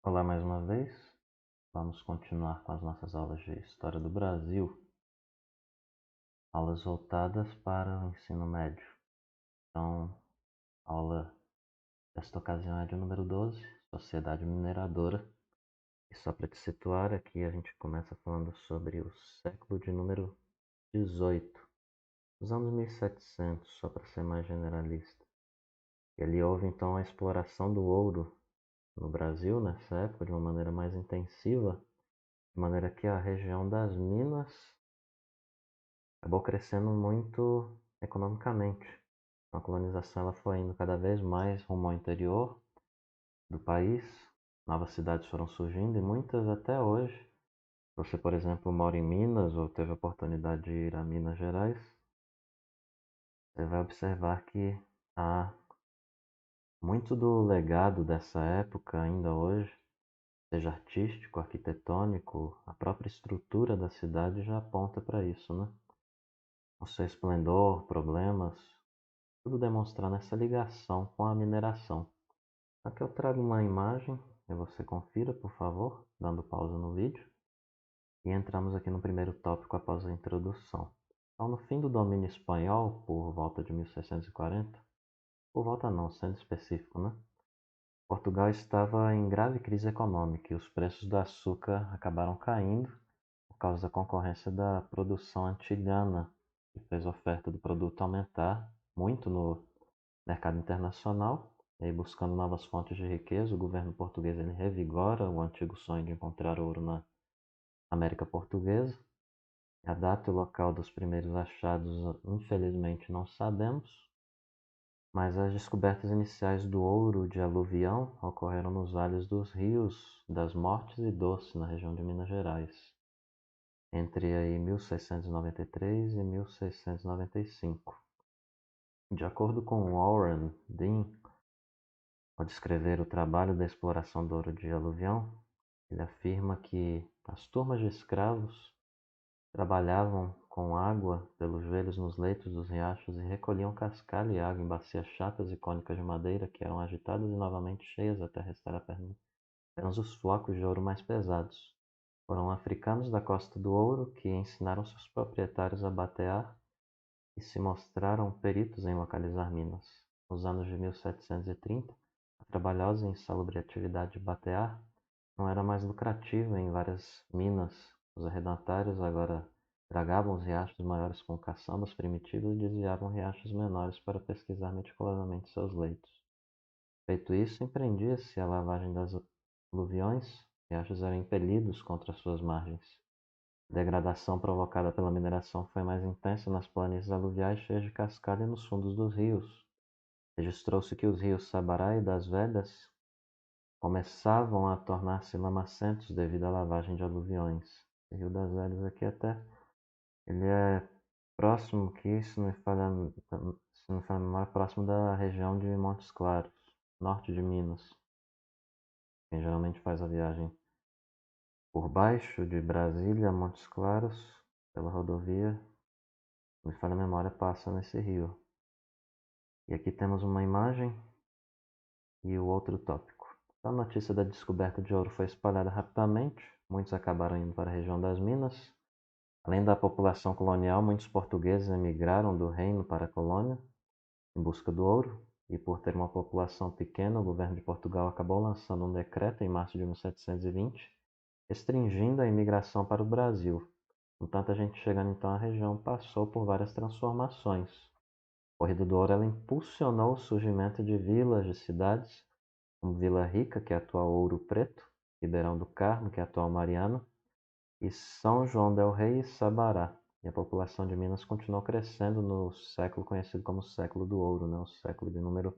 Olá mais uma vez, vamos continuar com as nossas aulas de História do Brasil, aulas voltadas para o ensino médio. Então, a aula desta ocasião é de número 12, Sociedade Mineradora. E só para te situar, aqui a gente começa falando sobre o século de número 18, os anos 1700, só para ser mais generalista. E ali houve então a exploração do ouro no Brasil nessa época de uma maneira mais intensiva, de maneira que a região das Minas acabou crescendo muito economicamente. A colonização ela foi indo cada vez mais rumo ao interior do país, novas cidades foram surgindo e muitas até hoje. Você, por exemplo, mora em Minas ou teve a oportunidade de ir a Minas Gerais, você vai observar que há muito do legado dessa época ainda hoje, seja artístico, arquitetônico, a própria estrutura da cidade já aponta para isso, né? O seu esplendor, problemas, tudo demonstrando essa ligação com a mineração. Aqui eu trago uma imagem e você confira, por favor, dando pausa no vídeo. E entramos aqui no primeiro tópico após a introdução. Então, no fim do domínio espanhol, por volta de 1640, por volta não, sendo específico, né? Portugal estava em grave crise econômica e os preços do açúcar acabaram caindo por causa da concorrência da produção antilhana, que fez a oferta do produto aumentar muito no mercado internacional. E aí, buscando novas fontes de riqueza, o governo português ele revigora o antigo sonho de encontrar ouro na América Portuguesa. A data e o local dos primeiros achados, infelizmente, não sabemos, mas as descobertas iniciais do ouro de aluvião ocorreram nos vales dos rios das Mortes e Doce, na região de Minas Gerais, entre aí 1693 e 1695. De acordo com Warren Dean, ao descrever o trabalho da exploração do ouro de aluvião, ele afirma que as turmas de escravos trabalhavam com água pelos joelhos nos leitos dos riachos e recolhiam cascalho e água em bacias chatas e cônicas de madeira que eram agitadas e novamente cheias até restar apenas os flocos de ouro mais pesados. Foram africanos da Costa do Ouro que ensinaram seus proprietários a batear e se mostraram peritos em localizar minas. Nos anos de 1730, a trabalhosa e insalubre atividade de batear não era mais lucrativa em várias minas. Os arrendatários agora dragavam os riachos maiores com caçambas primitivas e desviavam riachos menores para pesquisar meticulosamente seus leitos. Feito isso, empreendia-se a lavagem das aluviões, riachos eram impelidos contra suas margens. A degradação provocada pela mineração foi mais intensa nas planícies aluviais cheias de cascalho e nos fundos dos rios. Registrou-se que os rios Sabará e das Velhas começavam a tornar-se lamacentos devido à lavagem de aluviões. O Rio das Velhas aqui até, ele é próximo que, se não me falha a memória, próximo da região de Montes Claros, norte de Minas. Quem geralmente faz a viagem por baixo de Brasília a Montes Claros, pela rodovia, se não me falha a memória, passa nesse rio. E aqui temos uma imagem e o outro tópico. A notícia da descoberta de ouro foi espalhada rapidamente, muitos acabaram indo para a região das Minas. Além da população colonial, muitos portugueses emigraram do reino para a colônia em busca do ouro, e por ter uma população pequena, o governo de Portugal acabou lançando um decreto em março de 1720, restringindo a imigração para o Brasil. Enquanto a gente chegando então à região passou por várias transformações. A Corrida do Ouro ela impulsionou o surgimento de vilas, de cidades, como Vila Rica, que é a atual Ouro Preto, Ribeirão do Carmo, que é a atual Mariana, e São João del Rei e Sabará. E a população de Minas continuou crescendo no século conhecido como século do Ouro, né? O século de número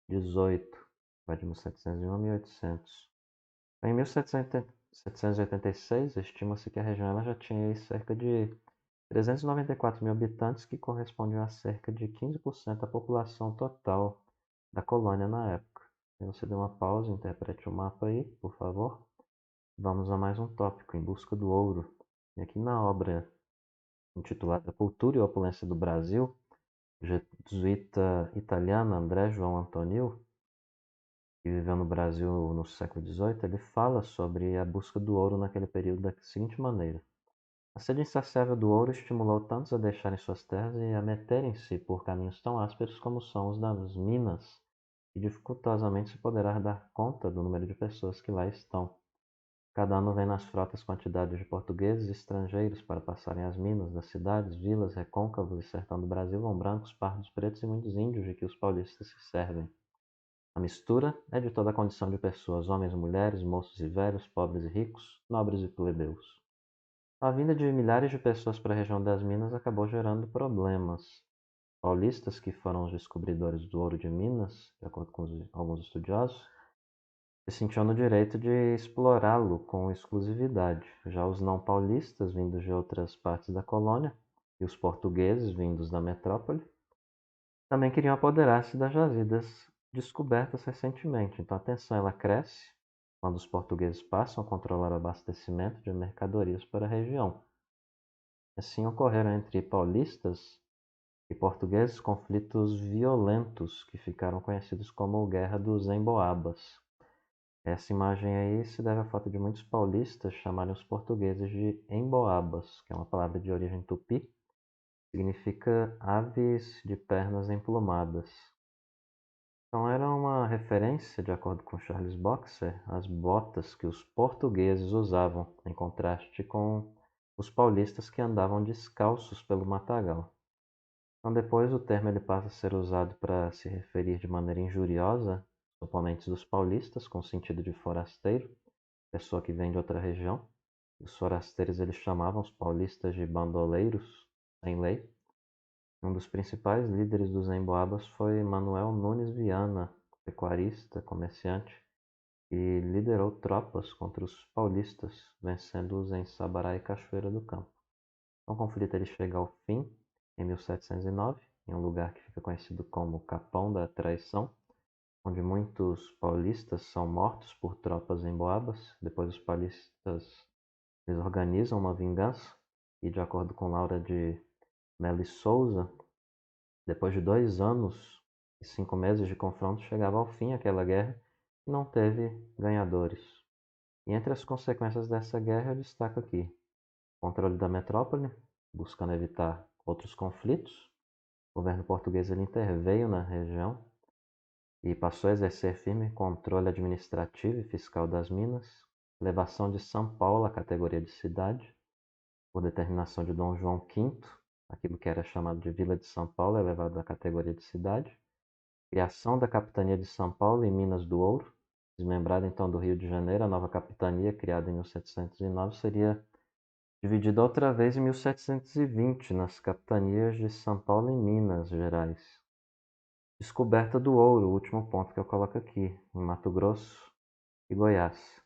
18, vai de 1701 a 1800. Em 1786, estima-se que a região ela já tinha aí cerca de 394 mil habitantes, que correspondiam a cerca de 15% da população total da colônia na época. Então, você dê uma pausa, interprete o mapa aí, por favor. Vamos a mais um tópico, em busca do ouro. E aqui na obra intitulada Cultura e Opulência do Brasil, o jesuíta italiano André João Antonio, que viveu no Brasil no século XVIII, ele fala sobre a busca do ouro naquele período da seguinte maneira: a sede insaciável do ouro estimulou tantos a deixarem suas terras e a meterem-se por caminhos tão ásperos como são os das minas, que dificultosamente se poderá dar conta do número de pessoas que lá estão. Cada ano vem nas frotas quantidades de portugueses e estrangeiros para passarem as minas das cidades, vilas, recôncavos e sertão do Brasil, vão brancos, pardos, pretos e muitos índios de que os paulistas se servem. A mistura é de toda a condição de pessoas, homens e mulheres, moços e velhos, pobres e ricos, nobres e plebeus. A vinda de milhares de pessoas para a região das minas acabou gerando problemas. Paulistas, que foram os descobridores do ouro de Minas, de acordo com alguns estudiosos, se sentiam no direito de explorá-lo com exclusividade. Já os não paulistas, vindos de outras partes da colônia, e os portugueses, vindos da metrópole, também queriam apoderar-se das jazidas descobertas recentemente. Então a tensão ela cresce quando os portugueses passam a controlar o abastecimento de mercadorias para a região. Assim ocorreram entre paulistas e portugueses conflitos violentos que ficaram conhecidos como Guerra dos Emboabas. Essa imagem aí se deve à falta de muitos paulistas chamarem os portugueses de emboabas, que é uma palavra de origem tupi, significa aves de pernas emplumadas. Então era uma referência, de acordo com Charles Boxer, às botas que os portugueses usavam, em contraste com os paulistas que andavam descalços pelo matagal. Então depois o termo ele passa a ser usado para se referir de maneira injuriosa aos oponentes dos paulistas, com o sentido de forasteiro, pessoa que vem de outra região. Os forasteiros eles chamavam os paulistas de bandoleiros, sem lei. Um dos principais líderes dos emboabas foi Manuel Nunes Viana, pecuarista, comerciante, e liderou tropas contra os paulistas, vencendo-os em Sabará e Cachoeira do Campo. Então, o conflito ele chega ao fim em 1709, em um lugar que fica conhecido como Capão da Traição, onde muitos paulistas são mortos por tropas emboabas. Depois os paulistas eles organizam uma vingança e, de acordo com Laura de Melo e Souza, depois de 2 anos e 5 meses de confronto, chegava ao fim aquela guerra e não teve ganhadores. E entre as consequências dessa guerra, eu destaco aqui o controle da metrópole, buscando evitar outros conflitos. O governo português ele interveio na região e passou a exercer firme controle administrativo e fiscal das minas, elevação de São Paulo à categoria de cidade, por determinação de Dom João V, aquilo que era chamado de Vila de São Paulo, elevado à categoria de cidade, criação da capitania de São Paulo e Minas do Ouro, desmembrada então do Rio de Janeiro, a nova capitania, criada em 1709, seria dividida outra vez em 1720 nas capitanias de São Paulo e Minas Gerais. Descoberta do ouro, o último ponto que eu coloco aqui, em Mato Grosso e Goiás.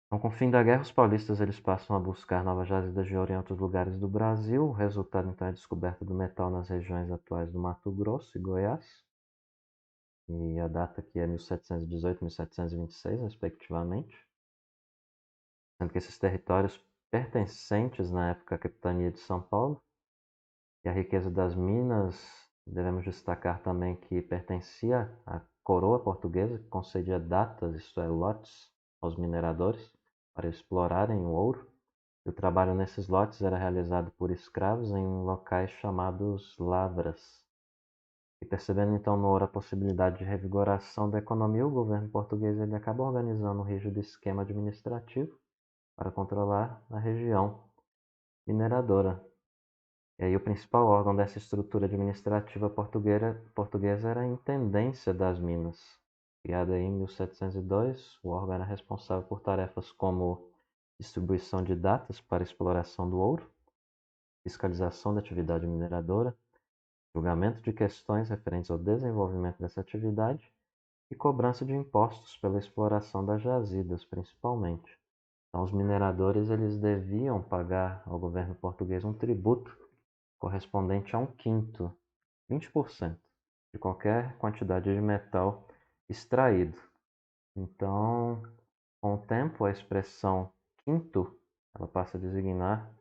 Então, com o fim da guerra, os paulistas eles passam a buscar novas jazidas de ouro em outros lugares do Brasil. O resultado, então, é a descoberta do metal nas regiões atuais do Mato Grosso e Goiás. E a data aqui é 1718 e 1726, respectivamente. Sendo que esses territórios pertencentes, na época, à capitania de São Paulo. E a riqueza das minas, devemos destacar também que pertencia à coroa portuguesa, que concedia datas, isto é, lotes, aos mineradores para explorarem o ouro. E o trabalho nesses lotes era realizado por escravos em locais chamados lavras. E percebendo então no ouro a possibilidade de revigoração da economia, o governo português ele acaba organizando um rígido esquema administrativo para controlar a região mineradora. E aí o principal órgão dessa estrutura administrativa portuguesa era a Intendência das Minas. Criada em 1702, o órgão era responsável por tarefas como distribuição de datas para exploração do ouro, fiscalização da atividade mineradora, julgamento de questões referentes ao desenvolvimento dessa atividade e cobrança de impostos pela exploração das jazidas, principalmente. Então, os mineradores eles deviam pagar ao governo português um tributo correspondente a 1/5, 20%, de qualquer quantidade de metal extraído. Então, com o tempo, a expressão quinto ela passa a designar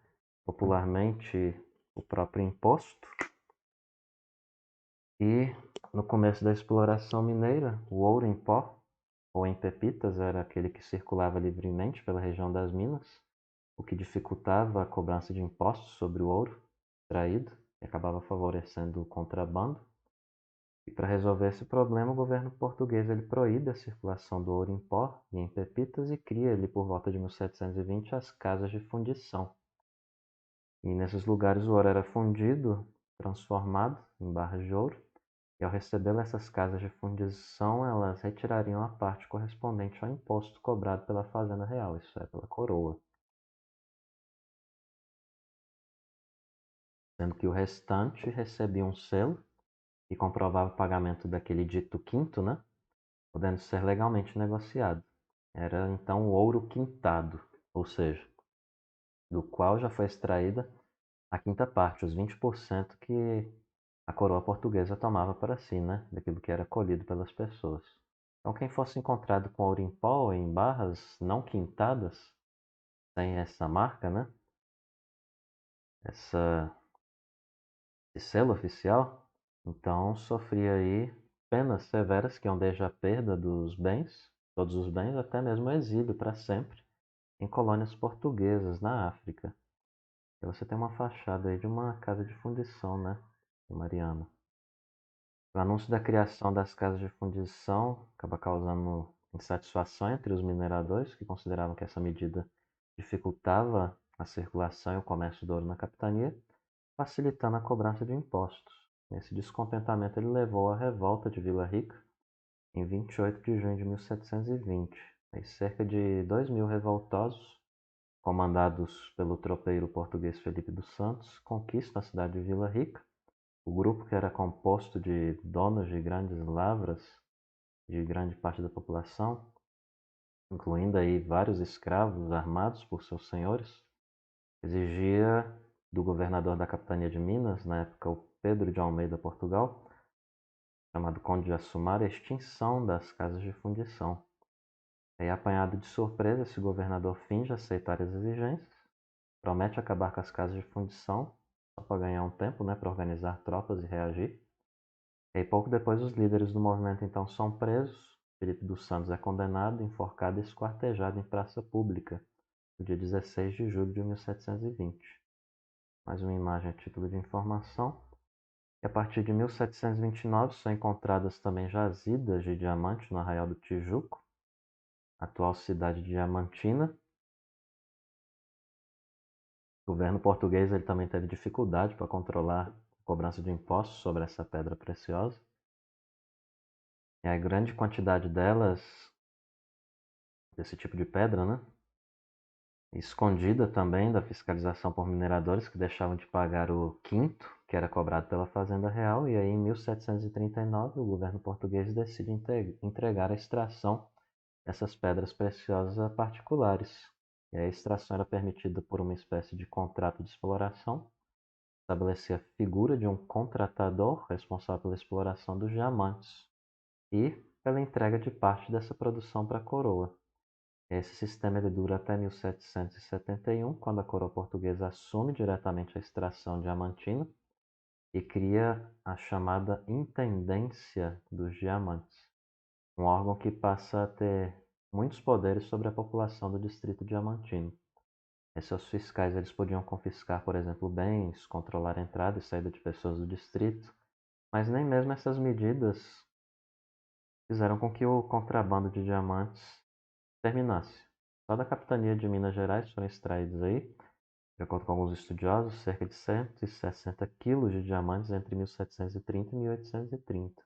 popularmente o próprio imposto. E no começo da exploração mineira, o ouro em pó ou em pepitas, era aquele que circulava livremente pela região das minas, o que dificultava a cobrança de impostos sobre o ouro extraído e acabava favorecendo o contrabando. E para resolver esse problema, o governo português ele proíbe a circulação do ouro em pó e em pepitas e cria ali por volta de 1720 as casas de fundição. E nesses lugares o ouro era fundido, transformado em barras de ouro, e ao receber essas casas de fundição, elas retirariam a parte correspondente ao imposto cobrado pela Fazenda Real, isso é, pela coroa. Sendo que o restante recebia um selo que comprovava o pagamento daquele dito quinto, né? Podendo ser legalmente negociado. Era então o ouro quintado, ou seja, do qual já foi extraída a quinta parte, os 20% que a coroa portuguesa tomava para si, né? Daquilo que era colhido pelas pessoas. Então, quem fosse encontrado com ouro em pó ou em barras não quintadas, sem essa marca, né? Essa, esse selo oficial, então sofria aí penas severas que iam desde a perda dos bens, todos os bens, até mesmo o exílio para sempre, em colônias portuguesas na África. E você tem uma fachada aí de uma casa de fundição, né? De Mariana. O anúncio da criação das casas de fundição acaba causando insatisfação entre os mineradores, que consideravam que essa medida dificultava a circulação e o comércio do ouro na capitania, facilitando a cobrança de impostos. Esse descontentamento ele levou à revolta de Vila Rica em 28 de junho de 1720. Aí cerca de 2.000 revoltosos, comandados pelo tropeiro português Felipe dos Santos, conquistam a cidade de Vila Rica. O grupo, que era composto de donos de grandes lavras de grande parte da população, incluindo aí vários escravos armados por seus senhores, exigia do governador da capitania de Minas, na época o Pedro de Almeida Portugal, chamado Conde de Assumar, a extinção das casas de fundição. Aí, apanhado de surpresa, esse governador finge aceitar as exigências, promete acabar com as casas de fundição, só para ganhar um tempo, né, para organizar tropas e reagir. E aí, pouco depois, os líderes do movimento então são presos. Felipe dos Santos é condenado, enforcado e esquartejado em praça pública, no dia 16 de julho de 1720. Mais uma imagem a título de informação. E a partir de 1729 são encontradas também jazidas de diamante no Arraial do Tijuco, atual cidade de Diamantina. O governo português ele também teve dificuldade para controlar a cobrança de impostos sobre essa pedra preciosa. E a grande quantidade delas, desse tipo de pedra, né? Escondida também da fiscalização por mineradores que deixavam de pagar o quinto, que era cobrado pela Fazenda Real, e aí em 1739 o governo português decide entregar a extração dessas pedras preciosas a particulares. E a extração era permitida por uma espécie de contrato de exploração, estabelecia a figura de um contratador responsável pela exploração dos diamantes e pela entrega de parte dessa produção para a coroa. Esse sistema ele dura até 1771, quando a coroa portuguesa assume diretamente a extração diamantina e cria a chamada Intendência dos Diamantes, um órgão que passa a ter muitos poderes sobre a população do distrito diamantino. Seus fiscais eles podiam confiscar, por exemplo, bens, controlar a entrada e saída de pessoas do distrito, mas nem mesmo essas medidas fizeram com que o contrabando de diamantes terminasse. Só da capitania de Minas Gerais foram extraídos aí, de acordo com alguns estudiosos, cerca de 160 quilos de diamantes entre 1730 e 1830.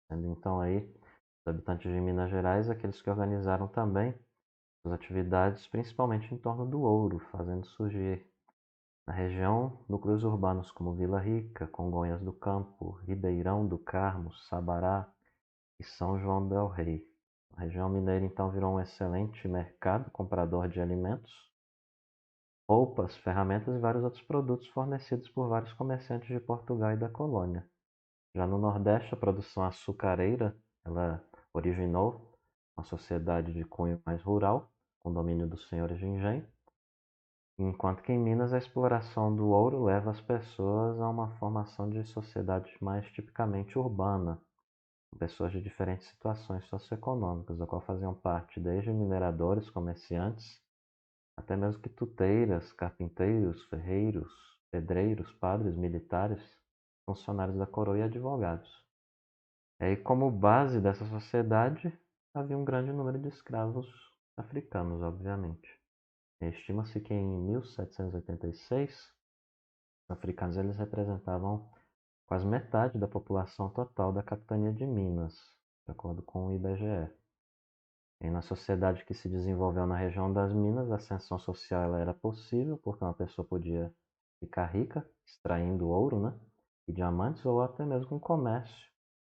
Sendo então aí os habitantes de Minas Gerais aqueles que organizaram também as atividades, principalmente em torno do ouro, fazendo surgir na região núcleos urbanos como Vila Rica, Congonhas do Campo, Ribeirão do Carmo, Sabará e São João del Rei. A região mineira então virou um excelente mercado comprador de alimentos, roupas, ferramentas e vários outros produtos fornecidos por vários comerciantes de Portugal e da colônia. Já no Nordeste, a produção açucareira ela originou uma sociedade de cunho mais rural, com domínio dos senhores de engenho, enquanto que em Minas a exploração do ouro leva as pessoas a uma formação de sociedade mais tipicamente urbana, pessoas de diferentes situações socioeconômicas, da qual faziam parte desde mineradores, comerciantes, até mesmo quituteiras, carpinteiros, ferreiros, pedreiros, padres, militares, funcionários da coroa e advogados. E como base dessa sociedade havia um grande número de escravos africanos, obviamente. Estima-se que em 1786, os africanos eles representavam quase metade da população total da capitania de Minas, de acordo com o IBGE. E na sociedade que se desenvolveu na região das Minas, a ascensão social ela era possível, porque uma pessoa podia ficar rica, extraindo ouro, né, e diamantes, ou até mesmo com o comércio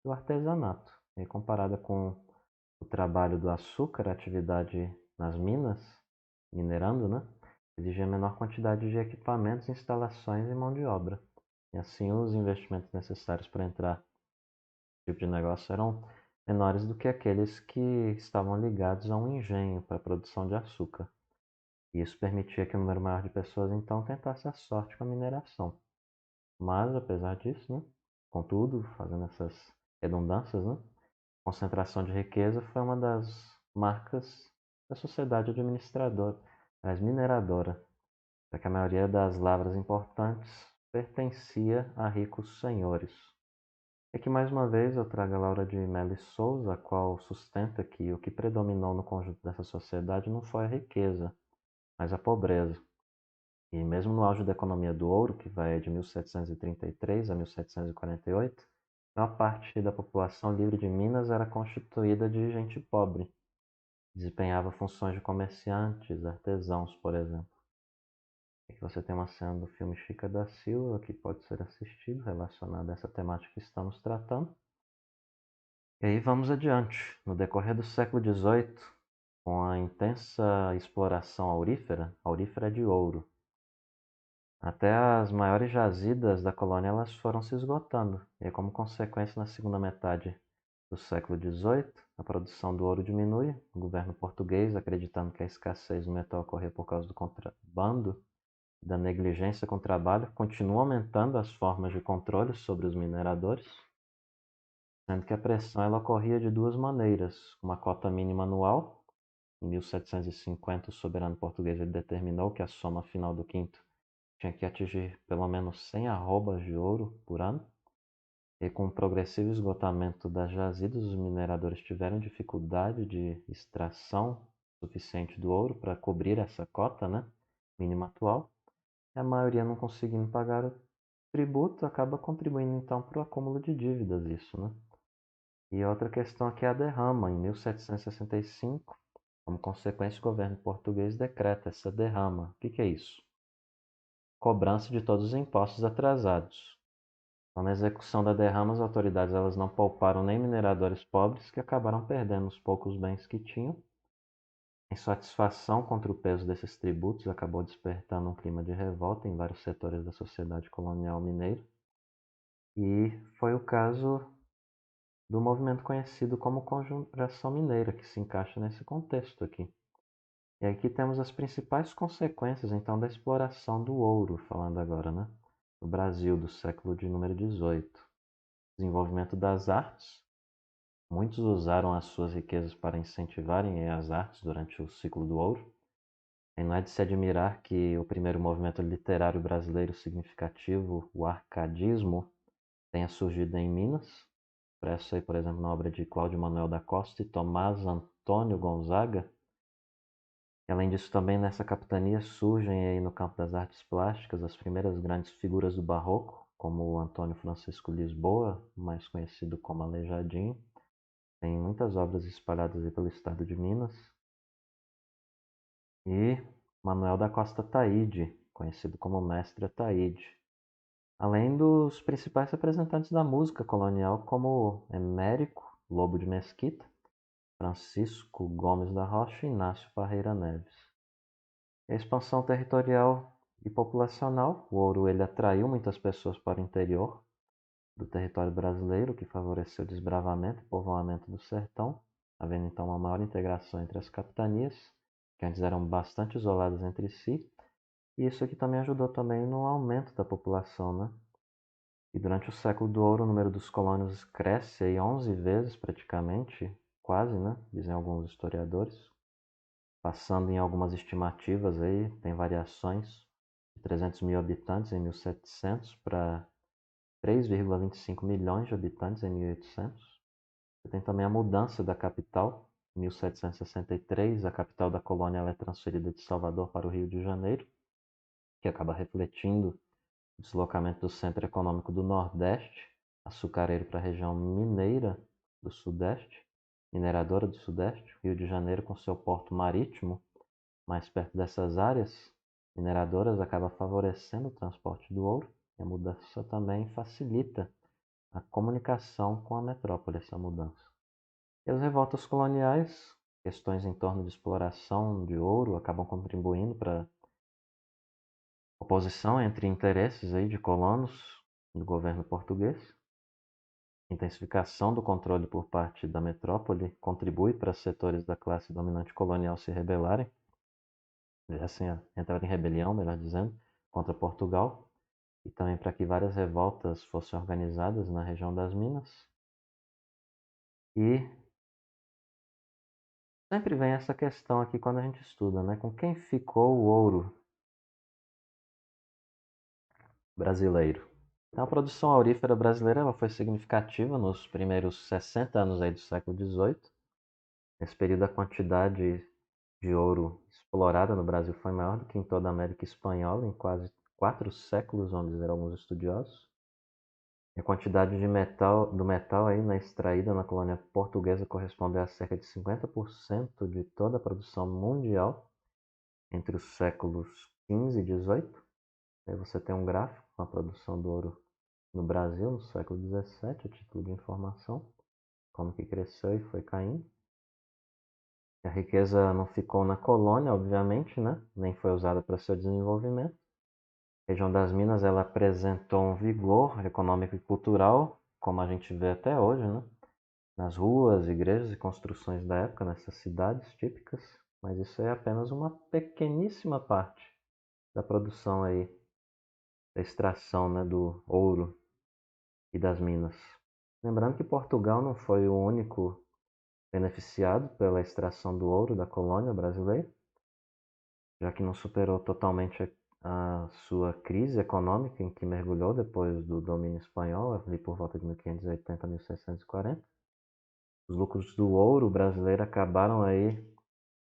e o artesanato. E comparada com o trabalho do açúcar, a atividade nas minas, minerando, né, exigia menor quantidade de equipamentos, instalações e mão de obra. E assim os investimentos necessários para entrar nesse tipo de negócio eram menores do que aqueles que estavam ligados a um engenho para a produção de açúcar. E isso permitia que um número maior de pessoas então tentasse a sorte com a mineração. Mas, apesar disso, né, contudo, fazendo essas redundâncias, né, concentração de riqueza foi uma das marcas da sociedade administradora, mas mineradora, já que a maioria das lavras importantes pertencia a ricos senhores. É que mais uma vez eu trago a Laura de Mello e Souza, a qual sustenta que o que predominou no conjunto dessa sociedade não foi a riqueza, mas a pobreza. E mesmo no auge da economia do ouro, que vai de 1733 a 1748, a maior parte da população livre de Minas era constituída de gente pobre. Desempenhava funções de comerciantes, artesãos, por exemplo. Aqui você tem uma cena do filme Chica da Silva, que pode ser assistido, relacionado a essa temática que estamos tratando. E aí vamos adiante. No decorrer do século XVIII, com a intensa exploração aurífera de ouro, até as maiores jazidas da colônia elas foram se esgotando. E como consequência, na segunda metade do século XVIII, a produção do ouro diminui. O governo português, acreditando que a escassez do metal ocorria por causa do contrabando e da negligência com o trabalho, continua aumentando as formas de controle sobre os mineradores, sendo que a pressão ela ocorria de duas maneiras: uma cota mínima anual. Em 1750, o soberano português ele determinou que a soma final do quinto tinha que atingir pelo menos 100 arrobas de ouro por ano. E com o progressivo esgotamento das jazidas, os mineradores tiveram dificuldade de extração suficiente do ouro para cobrir essa cota, né, mínima atual. E a maioria não conseguindo pagar o tributo, acaba contribuindo então para o acúmulo de dívidas, isso, né? E outra questão aqui é a derrama. Em 1765, como consequência, o governo português decreta essa derrama. O que é isso? Cobrança de todos os impostos atrasados. Então, na execução da derrama, as autoridades elas não pouparam nem mineradores pobres, que acabaram perdendo os poucos bens que tinham. A insatisfação contra o peso desses tributos acabou despertando um clima de revolta em vários setores da sociedade colonial mineira. E foi o caso do movimento conhecido como Conjuração Mineira, que se encaixa nesse contexto aqui. E aqui temos as principais consequências, então, da exploração do ouro, falando agora, né? No Brasil do século de número 18. Desenvolvimento das artes. Muitos usaram as suas riquezas para incentivarem as artes durante o ciclo do ouro. E não é de se admirar que o primeiro movimento literário brasileiro significativo, o arcadismo, tenha surgido em Minas, expresso aí, por exemplo, na obra de Cláudio Manuel da Costa e Tomás Antônio Gonzaga. E, além disso, também nessa capitania surgem aí no campo das artes plásticas as primeiras grandes figuras do barroco, como o Antônio Francisco Lisboa, mais conhecido como Aleijadinho. Tem muitas obras espalhadas aí pelo estado de Minas. E Manuel da Costa Taide, conhecido como Mestre Ataíde. Além dos principais representantes da música colonial, como Emérico Lobo de Mesquita, Francisco Gomes da Rocha e Inácio Parreira Neves. A expansão territorial e populacional, o ouro ele atraiu muitas pessoas para o interior do território brasileiro, que favoreceu o desbravamento e povoamento do sertão, havendo então uma maior integração entre as capitanias, que antes eram bastante isoladas entre si, e isso aqui também ajudou também no aumento da população, né? E durante o século do ouro, o número dos colonos cresce aí 11 vezes praticamente, quase, né? Dizem alguns historiadores, passando em algumas estimativas aí, tem variações, de 300 mil habitantes em 1700 para 3,25 milhões de habitantes em 1800. Você tem também a mudança da capital. Em 1763, a capital da colônia ela é transferida de Salvador para o Rio de Janeiro, que acaba refletindo o deslocamento do centro econômico do Nordeste, açucareiro para a região mineira do Sudeste, mineradora do Sudeste, Rio de Janeiro com seu porto marítimo, mais perto dessas áreas mineradoras, acaba favorecendo o transporte do ouro, e a mudança também facilita a comunicação com a metrópole, essa mudança. E as revoltas coloniais, questões em torno de exploração de ouro, acabam contribuindo para a oposição entre interesses aí de colonos do governo português. Intensificação do controle por parte da metrópole contribui para setores da classe dominante colonial se rebelarem, assim, entrar em rebelião, melhor dizendo, contra Portugal, e também para que várias revoltas fossem organizadas na região das Minas. E sempre vem essa questão aqui quando a gente estuda, né? Com quem ficou o ouro brasileiro? Então, a produção aurífera brasileira ela foi significativa nos primeiros 60 anos aí do século XVIII. Nesse período, a quantidade de ouro explorada no Brasil foi maior do que em toda a América Espanhola, em quase 4 séculos, vão dizer alguns estudiosos. E a quantidade do metal aí, né, extraída na colônia portuguesa corresponde a cerca de 50% de toda a produção mundial entre os séculos XV e XVIII. Aí você tem um gráfico com a produção do ouro no Brasil no século XVII, a título de informação, como que cresceu e foi caindo. A riqueza não ficou na colônia, obviamente, né? Nem foi usada para seu desenvolvimento. A região das Minas ela apresentou um vigor econômico e cultural, como a gente vê até hoje, né? Nas ruas, igrejas e construções da época, nessas cidades típicas. Mas isso é apenas uma pequeníssima parte da produção aí, da extração, né, do ouro e das minas. Lembrando que Portugal não foi o único beneficiado pela extração do ouro da colônia brasileira, já que não superou totalmente a sua crise econômica em que mergulhou depois do domínio espanhol, ali por volta de 1580 a 1640. Os lucros do ouro brasileiro acabaram aí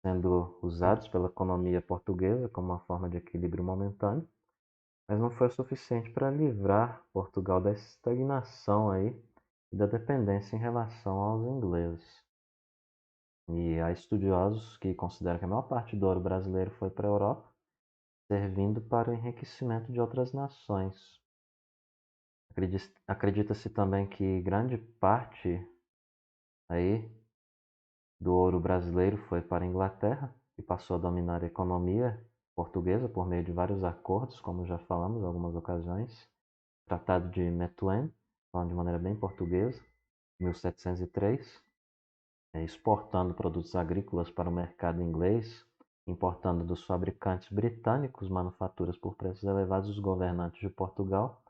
sendo usados pela economia portuguesa como uma forma de equilíbrio momentâneo, mas não foi o suficiente para livrar Portugal da estagnação aí e da dependência em relação aos ingleses. E há estudiosos que consideram que a maior parte do ouro brasileiro foi para a Europa, servindo para o enriquecimento de outras nações. Acredita-se também que grande parte aí do ouro brasileiro foi para a Inglaterra, que passou a dominar a economia portuguesa por meio de vários acordos, como já falamos em algumas ocasiões. Tratado de Methuen, falando de maneira bem portuguesa, 1703, exportando produtos agrícolas para o mercado inglês, importando dos fabricantes britânicos manufaturas por preços elevados. Os governantes de Portugal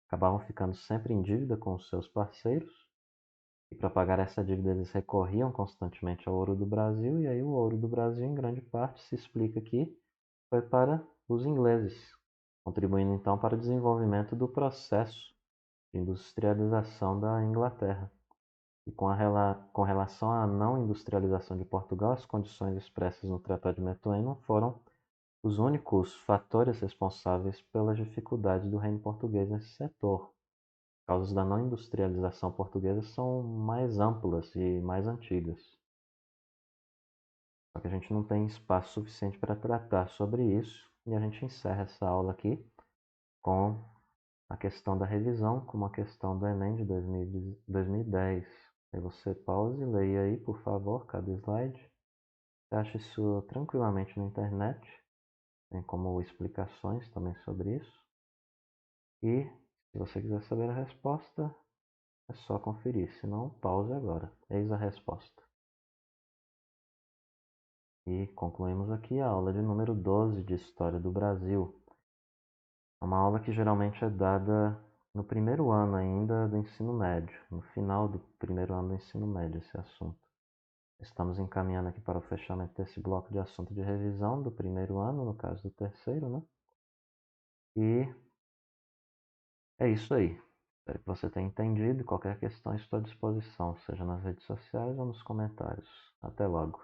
acabavam ficando sempre em dívida com os seus parceiros, e para pagar essa dívida eles recorriam constantemente ao ouro do Brasil, e aí o ouro do Brasil, em grande parte, se explica que foi para os ingleses, contribuindo então para o desenvolvimento do processo de industrialização da Inglaterra. E com relação à não industrialização de Portugal, as condições expressas no Tratado de Methuen não foram os únicos fatores responsáveis pelas dificuldades do reino português nesse setor. As causas da não industrialização portuguesa são mais amplas e mais antigas. Só que a gente não tem espaço suficiente para tratar sobre isso, e a gente encerra essa aula aqui com a questão da revisão, como a questão do Enem de 2010. Aí você pause e leia aí, por favor, cada slide. Você acha isso tranquilamente na internet, tem como explicações também sobre isso. E se você quiser saber a resposta, é só conferir, se não, pause agora. Eis a resposta. E concluímos aqui a aula de número 12 de História do Brasil. É uma aula que geralmente é dada no primeiro ano ainda do ensino médio, no final do primeiro ano do ensino médio, esse assunto. Estamos encaminhando aqui para o fechamento desse bloco de assunto de revisão do primeiro ano, no caso do terceiro, né? E é isso aí. Espero que você tenha entendido. Qualquer questão estou à disposição, seja nas redes sociais ou nos comentários. Até logo.